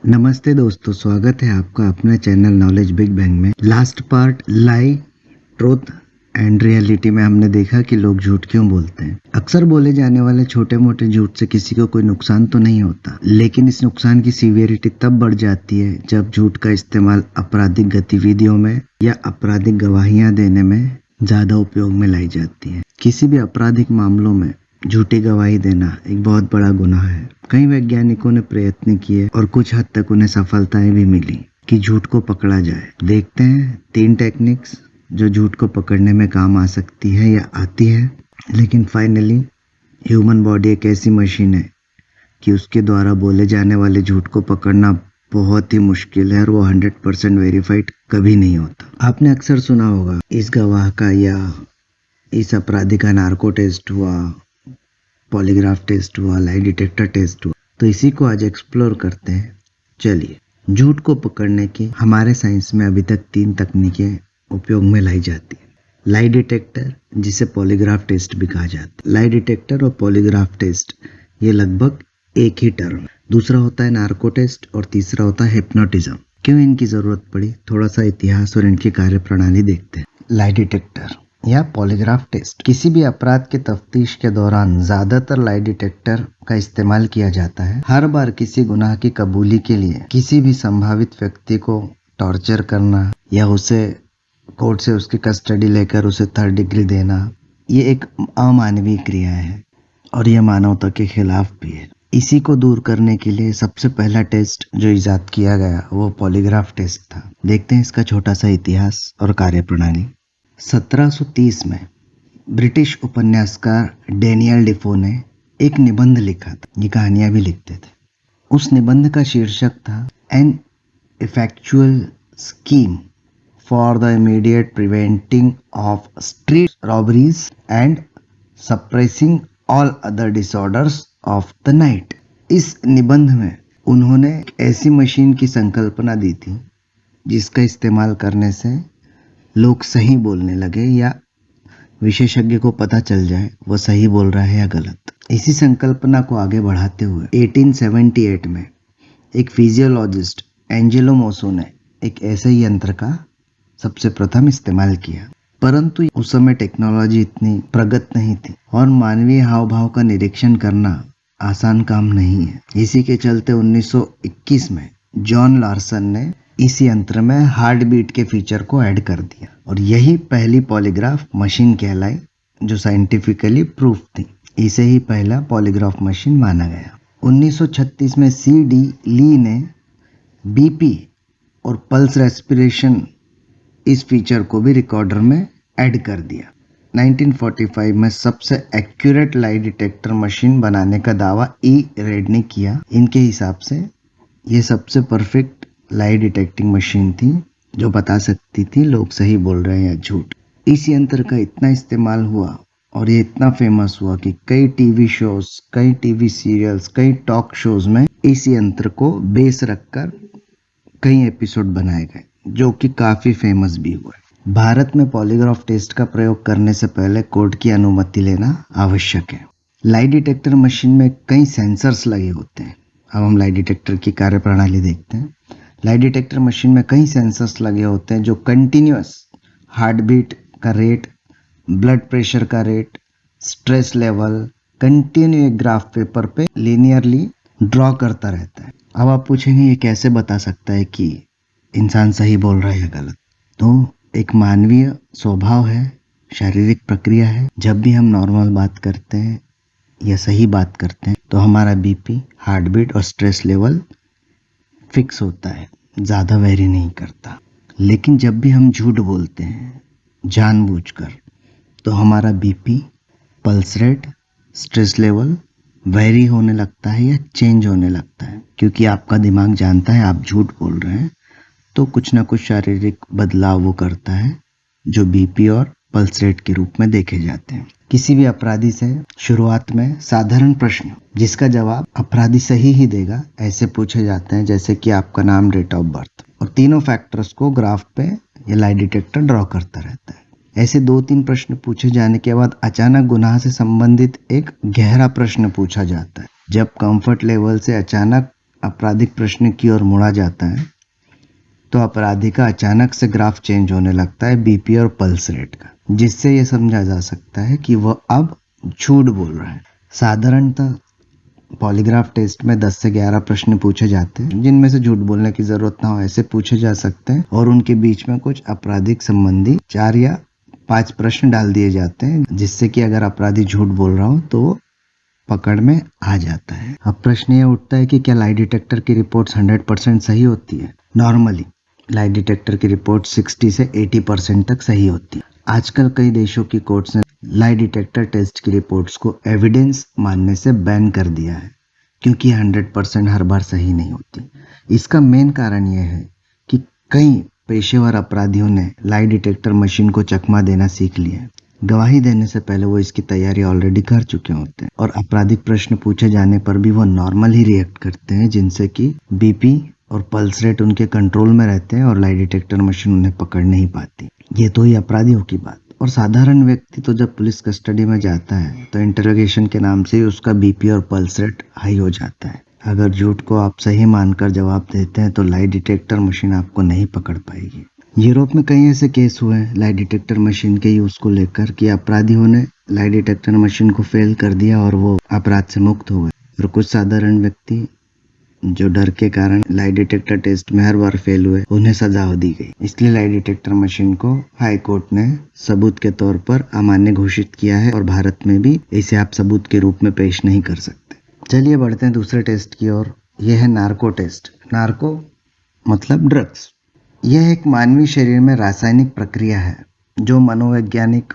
नमस्ते दोस्तों, स्वागत है आपका अपने चैनल नॉलेज बिग बैंग में। Last part lie, truth and reality में हमने देखा कि लोग झूठ क्यों बोलते हैं। अक्सर बोले जाने वाले छोटे मोटे झूठ से किसी को कोई नुकसान तो नहीं होता, लेकिन इस नुकसान की सीवियरिटी तब बढ़ जाती है जब झूठ का इस्तेमाल आपराधिक गतिविधियों में या आपराधिक गवाहियां देने में ज्यादा उपयोग में लाई जाती है। किसी भी आपराधिक मामलों में झूठी गवाही देना एक बहुत बड़ा गुनाह है। कई वैज्ञानिकों ने प्रयत्न किए और कुछ हद तक उन्हें सफलताएं भी मिली कि झूठ को पकड़ा जाए। देखते हैं 3 टेक्निक्स जो झूठ को पकड़ने में काम आ सकती है या आती है। लेकिन फाइनली ह्यूमन बॉडी एक ऐसी मशीन है कि उसके द्वारा बोले जाने वाले झूठ को पकड़ना बहुत ही मुश्किल है और वो 100% वेरीफाइड कभी नहीं होता। आपने अक्सर सुना होगा इस गवाह का या इस अपराधी का नार्को टेस्ट हुआ, पॉलीग्राफ टेस्ट हुआ, लाई डिटेक्टर टेस्ट हुआ। तो इसी को आज एक्सप्लोर करते हैं। चलिए, झूठ को पकड़ने की हमारे साइंस में अभी तक 3 तकनीकें उपयोग में लाई जाती है। लाई डिटेक्टर, जिसे पॉलीग्राफ टेस्ट भी कहा जाता है। लाई डिटेक्टर और पॉलीग्राफ टेस्ट ये लगभग एक ही टर्म है। दूसरा होता है नार्को टेस्ट और तीसरा होता है हिप्नोटिज्म। क्यों इनकी जरूरत पड़ी, थोड़ा सा इतिहास और इनकी कार्यप्रणाली देखते हैं। लाई डिटेक्टर या पॉलीग्राफ टेस्ट। किसी भी अपराध के तफ्तीश के दौरान ज्यादातर लाई डिटेक्टर का इस्तेमाल किया जाता है। हर बार किसी गुनाह की कबूली के लिए किसी भी संभावित व्यक्ति को टॉर्चर करना या उसे कोर्ट से उसकी कस्टडी लेकर उसे 3rd डिग्री देना, ये एक अमानवीय क्रिया है और यह मानवता के खिलाफ भी है। इसी को दूर करने के लिए सबसे पहला टेस्ट जो इजाद किया गया वो पॉलीग्राफ टेस्ट था। देखते हैं इसका छोटा सा इतिहास और कार्यप्रणाली। 1730 में ब्रिटिश उपन्यासकार डेनियल डिफो ने एक निबंध लिखा था। ये कहानियां भी लिखते थे। उस निबंध का शीर्षक था an effectual scheme for the immediate preventing of street robberies and suppressing all other disorders of the night. इस निबंध में उन्होंने एक ऐसी मशीन की संकल्पना दी थी जिसका इस्तेमाल करने से लोग सही बोलने लगे या विशेषज्ञ को पता चल जाए वो सही बोल रहा है या गलत। इसी संकल्पना को आगे बढ़ाते हुए 1878 में एक फिजियोलॉजिस्ट एंजेलो मोसो ने एक ऐसे यंत्र का सबसे प्रथम इस्तेमाल किया। परंतु उस समय टेक्नोलॉजी इतनी प्रगत नहीं थी और मानवीय हाव भाव का निरीक्षण करना आसान काम नहीं है। इसी के चलते 1921 में जॉन लार्सन ने इस यंत्र में हार्ट बीट के फीचर को ऐड कर दिया और यही पहली पॉलीग्राफ मशीन कहलाई जो साइंटिफिकली प्रूफ थी। इसे ही पहला पॉलीग्राफ मशीन माना गया। 1936 में C.D. ली ने बीपी और पल्स रेस्पिरेशन इस फीचर को भी रिकॉर्डर में ऐड कर दिया। 1945 में सबसे एक्यूरेट लाई डिटेक्टर मशीन बनाने का दावा ई रेड ने किया। इनके हिसाब से ये सबसे परफेक्ट लाई डिटेक्टिंग मशीन थी जो बता सकती थी लोग सही बोल रहे हैं या झूठ। इस यंत्र का इतना इस्तेमाल हुआ और ये इतना फेमस हुआ कि कई टीवी शोज, कई टीवी सीरियल्स, कई टॉक शोज में इस यंत्र को बेस रखकर कई एपिसोड बनाए गए जो कि काफी फेमस भी हुए। भारत में पॉलीग्राफ टेस्ट का प्रयोग करने से पहले कोर्ट की अनुमति लेना आवश्यक है। लाई डिटेक्टर मशीन में कई सेंसर्स लगे होते हैं। अब हम लाई डिटेक्टर की कार्यप्रणाली देखते हैं। लाई डिटेक्टर मशीन में कई सेंसर्स लगे होते हैं जो कंटिन्यूअस हार्ट बीट का रेट, ब्लड प्रेशर का रेट, स्ट्रेस लेवल कंटिन्यू एक ग्राफ पेपर पे लीनियरली ड्रॉ करता रहता है। अब आप पूछेंगे ये कैसे बता सकता है कि इंसान सही बोल रहा है या गलत। तो एक मानवीय स्वभाव है, शारीरिक प्रक्रिया है। जब भी हम नॉर्मल बात करते हैं या सही बात करते हैं तो हमारा बीपी, हार्ट बीट और स्ट्रेस लेवल फिक्स होता है, ज़्यादा वेरी नहीं करता। लेकिन जब भी हम झूठ बोलते हैं जानबूझकर तो हमारा BP, pulse rate, stress level very होने लगता है या चेंज होने लगता है, क्योंकि आपका दिमाग जानता है आप झूठ बोल रहे हैं तो कुछ ना कुछ शारीरिक बदलाव वो करता है जो बीपी और पल्स रेट के रूप में देखे जाते हैं। किसी भी अपराधी से शुरुआत में साधारण प्रश्न जिसका जवाब अपराधी सही ही देगा ऐसे पूछे जाते हैं, जैसे कि आपका नाम, डेट ऑफ बर्थ, और तीनों फैक्टर्स को ग्राफ पे ये लाई डिटेक्टर ड्रॉ करता रहता है। ऐसे 2-3 प्रश्न पूछे जाने के बाद अचानक गुनाह से संबंधित एक गहरा प्रश्न पूछा जाता है। जब कंफर्ट लेवल से अचानक आपराधिक प्रश्न की ओर मुड़ा जाता है तो अपराधी का अचानक से ग्राफ चेंज होने लगता है बीपी और पल्स रेट का, जिससे यह समझा जा सकता है कि वह अब झूठ बोल रहा है। साधारणतः पॉलीग्राफ टेस्ट में 10 से 11 प्रश्न पूछे जाते हैं, जिनमें से झूठ बोलने की जरूरत ना हो ऐसे पूछे जा सकते हैं, और उनके बीच में कुछ आपराधिक संबंधी 4 या 5 प्रश्न डाल दिए जाते हैं, जिससे कि अगर अपराधी झूठ बोल रहा हो तो वो पकड़ में आ जाता है। अब प्रश्न ये उठता है कि क्या लाई डिटेक्टर की रिपोर्ट्स 100% सही होती है? नॉर्मली लाई डिटेक्टर की रिपोर्ट 60 से 80% तक सही होती है। आजकल कई देशों की कोर्ट्स ने लाई डिटेक्टर टेस्ट की रिपोर्ट्स को एविडेंस मानने से बैन कर दिया है, क्योंकि 100% हर बार सही नहीं होती। इसका मेन कारण यह है कि कई पेशेवर अपराधियों ने लाई डिटेक्टर मशीन को चकमा देना सीख लिया है। गवाही देने से पहले वो इसकी तैयारी ऑलरेडी कर चुके होते हैं, और आपराधिक प्रश्न पूछे जाने पर भी वो नॉर्मल ही रिएक्ट करते हैं, जिनसे कि बीपी और पल्स रेट उनके कंट्रोल में रहते हैं और लाई डिटेक्टर मशीन उन्हें पकड़ नहीं पाती। ये तो ही अपराधियों की बात। और साधारण व्यक्ति तो जब पुलिस कस्टडी में जाता है तो इंटरोगेशन के नाम से ही उसका बीपी और पल्स रेट हाई हो जाता है। अगर झूठ को आप सही मानकर जवाब देते हैं तो लाई डिटेक्टर मशीन आपको नहीं पकड़ पाएगी। यूरोप में कई ऐसे केस हुए हैं लाई डिटेक्टर मशीन के यूज को लेकर कि अपराधियों ने लाई डिटेक्टर मशीन को फेल कर दिया और वो अपराध से मुक्त हो गए, और कुछ साधारण व्यक्ति जो डर के कारण लाई डिटेक्टर टेस्ट में हर बार फेल हुए, उन्हें सजा दी गई। इसलिए लाई डिटेक्टर मशीन को हाई कोर्ट ने सबूत के तौर पर अमान्य घोषित किया है, और भारत में भी इसे आप सबूत के रूप में पेश नहीं कर सकते। चलिए बढ़ते हैं दूसरे टेस्ट की ओर। यह है नार्को टेस्ट। नार्को मतलब ड्रग्स। यह एक मानवीय शरीर में रासायनिक प्रक्रिया है जो मनोवैज्ञानिक,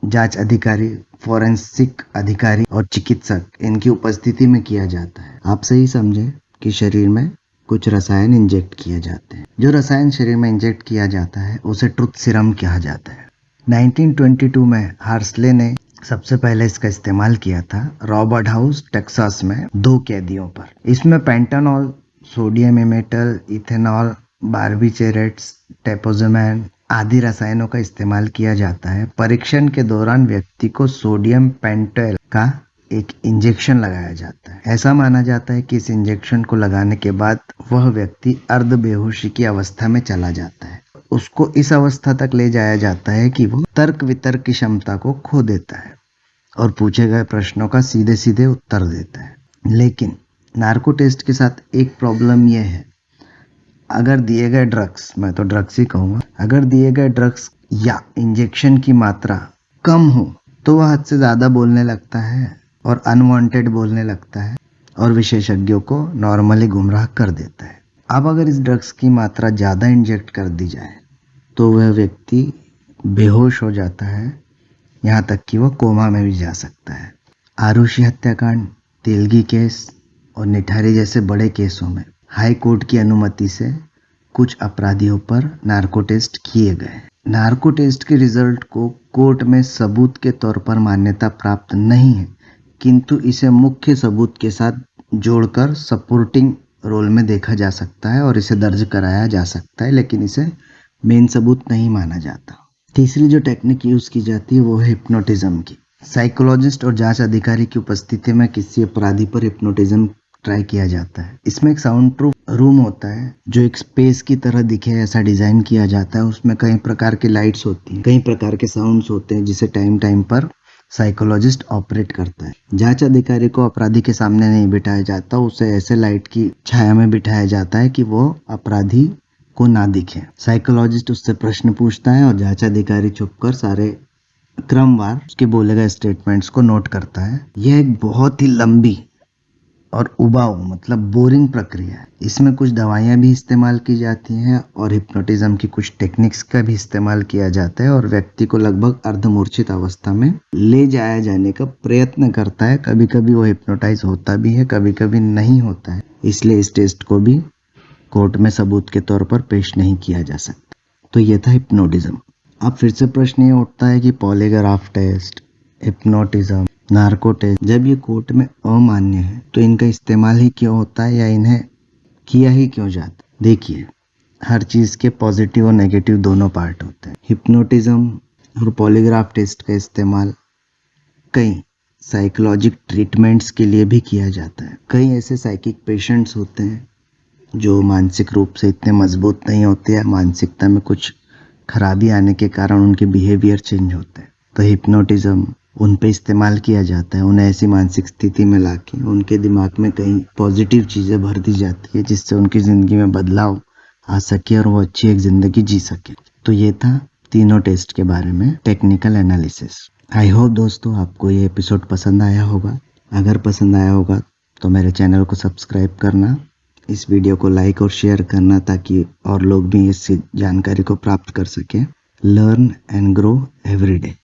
जांच अधिकारी, फोरेंसिक अधिकारी और चिकित्सक इनकी उपस्थिति में किया जाता है। आप सही समझे कि शरीर में कुछ रसायन इंजेक्ट किए जाते हैं। जो रसायन शरीर में इंजेक्ट किया जाता है उसे ट्रुथ सीरम कहा जाता है। 1922 में हार्सले ने सबसे पहले इसका इस्तेमाल किया था रॉबर्ट हाउस टेक्सास में 2 कैदियों पर। इसमें पेंटानॉल, सोडियम इमेटल, इथेनॉल, बार्बिचेरेट्स, टेपोजोमैन आदि रसायनों का इस्तेमाल किया जाता है। परीक्षण के दौरान व्यक्ति को सोडियम पेंटोल का एक इंजेक्शन लगाया जाता है। ऐसा माना जाता है कि इस इंजेक्शन को लगाने के बाद वह व्यक्ति अर्ध बेहोशी की अवस्था में चला जाता है। उसको इस अवस्था तक ले जाया जाता है कि वो तर्क वितर्क की क्षमता को खो देता है और पूछे गए प्रश्नों का सीधे सीधे उत्तर देता है। लेकिन नार्को टेस्ट के साथ एक प्रॉब्लम यह है, अगर दिए गए ड्रग्स, मैं तो ड्रग्स ही कहूँगा, अगर दिए गए ड्रग्स या इंजेक्शन की मात्रा कम हो तो वह हद से ज़्यादा बोलने लगता है और अनवांटेड बोलने लगता है और विशेषज्ञों को नॉर्मली गुमराह कर देता है। अब अगर इस ड्रग्स की मात्रा ज़्यादा इंजेक्ट कर दी जाए तो वह व्यक्ति बेहोश हो जाता है, यहाँ तक कि वह कोमा में भी जा सकता है। आरुषि हत्याकांड, तेलगी केस और निठारी जैसे बड़े केसों में हाई कोर्ट की अनुमति से कुछ अपराधियों पर नार्को टेस्ट किए गए। नार्को टेस्ट के रिजल्ट को कोर्ट में सबूत के तौर पर मान्यता प्राप्त नहीं है, किंतु इसे मुख्य सबूत के साथ जोड़कर सपोर्टिंग रोल में देखा जा सकता है और इसे दर्ज कराया जा सकता है, लेकिन इसे मेन सबूत नहीं माना जाता। तीसरी जो टेक्निक यूज की जाती है वो है हिप्नोटिज्म की। साइकोलॉजिस्ट और जांच अधिकारी की उपस्थिति में किसी अपराधी पर हिप्नोटिज्म ट्राई किया जाता है। इसमें एक साउंड प्रूफ रूम होता है जो एक स्पेस की तरह दिखे ऐसा डिजाइन किया जाता है। उसमें कई प्रकार की लाइट्स होती हैं, कई प्रकार के साउंड्स होते हैं, जिसे टाइम टाइम पर साइकोलॉजिस्ट ऑपरेट करता है। जांच अधिकारी को अपराधी के सामने नहीं बिठाया जाता, उसे ऐसे लाइट की छाया में बिठाया जाता है कि वो अपराधी को ना दिखे। साइकोलॉजिस्ट उससे प्रश्न पूछता है और जांच अधिकारी छुपकर सारे क्रमवार उसके बोले गए स्टेटमेंट्स को नोट करता है। यह एक बहुत ही लंबी और उबाऊ मतलब बोरिंग प्रक्रिया है। इसमें कुछ दवाइयां भी इस्तेमाल की जाती हैं और हिप्नोटिज्म की कुछ टेक्निक्स का भी इस्तेमाल किया जाता है, और व्यक्ति को लगभग अर्धमूर्छित अवस्था में ले जाया जाने का प्रयत्न करता है। कभी कभी वो हिप्नोटाइज होता भी है, कभी कभी नहीं होता है। इसलिए इस टेस्ट को भी कोर्ट में सबूत के तौर पर पेश नहीं किया जा सकता। तो ये था हिप्नोटिज्म। अब फिर से प्रश्न ये उठता है कि polygraph test, hypnotism, narco test जब ये कोर्ट में अमान्य है तो इनका इस्तेमाल ही क्यों होता है या इन्हें किया ही क्यों जाता? देखिए, हर चीज़ के पॉजिटिव और नेगेटिव दोनों पार्ट होते हैं। हिप्नोटिज्म और पॉलीग्राफ टेस्ट का इस्तेमाल कई साइकोलॉजिक ट्रीटमेंट्स के लिए भी किया जाता है। कई ऐसे साइकिक पेशेंट्स होते हैं जो मानसिक रूप से इतने मजबूत नहीं होते या मानसिकता में कुछ खराबी आने के कारण उनके बिहेवियर चेंज होते हैं, तो हिप्नोटिज्म उन पे इस्तेमाल किया जाता है। उन्हें ऐसी मानसिक स्थिति में लाके उनके दिमाग में कई पॉजिटिव चीज़ें भर दी जाती है जिससे उनकी ज़िंदगी में बदलाव आ सके और वो अच्छी एक ज़िंदगी जी सके। तो ये था तीनों टेस्ट के बारे में टेक्निकल एनालिसिस। आई होप दोस्तों आपको ये एपिसोड पसंद आया होगा। अगर पसंद आया होगा तो मेरे चैनल को सब्सक्राइब करना, इस वीडियो को लाइक और शेयर करना ताकि और लोग भी इस जानकारी को प्राप्त कर सकें। Learn and grow every day.